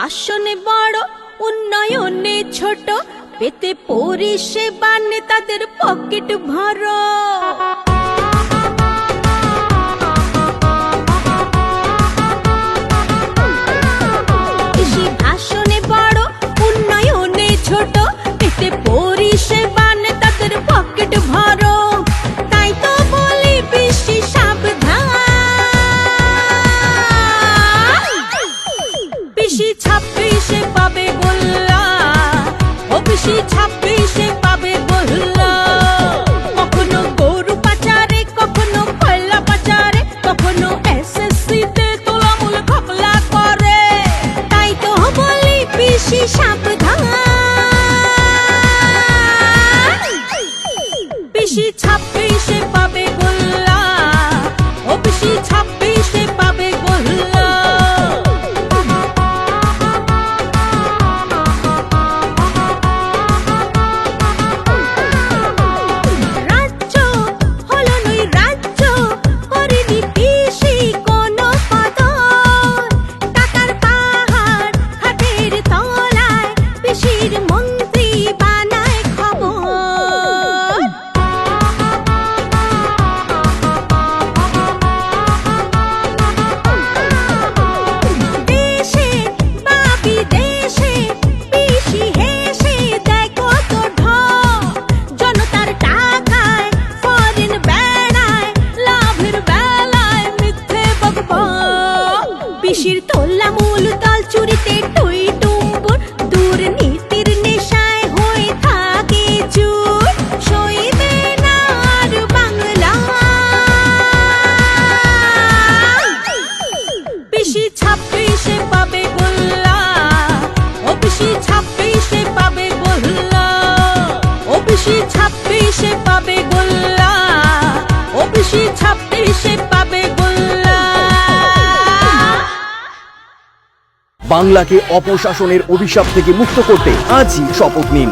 ভাষণে বড় উন্নয়নে ছোট, পেতে পরিষেবা নেতাদের পকেট ভরো। ভাষণে বড় উন্নয়নে ছোট, পেতে পরিষেবা নেতাদের পকেট ভরো। তাই তো বলি বেশি সাবধান, বেশি 26-এ পাবে গোল্লা, ও বেশি 26-এ পাবে গোল্লা। কখনো গরু পাচারে, কখনো কয়লা পাচারে, কখনো SSC-তে তোলামূল ঘপলা করে। তাই তো বলি বেশি সাবধান, বেশি 26-এ পাবে গোল্লা, ও বেশি 26-এ পাবে গোল্লা। পিসির তোলামূল দল চুরিতে টুই টুম্বুর, দুর্নীতির নেশায় হয়ে থাকে চুর। সইবে না আর বাংলা, পিসি 26-এ পাবে গোল্লা, ও পিসি 26-এ পাবে গোল্লা, ও পিসি 26-এ পাবে গোল্লা, ও পিসি 26-এ পাবে গোল্লা। বাংলাকে অপশাসনের অভিশাপ থেকে মুক্ত করতে আজই শপথ নিন।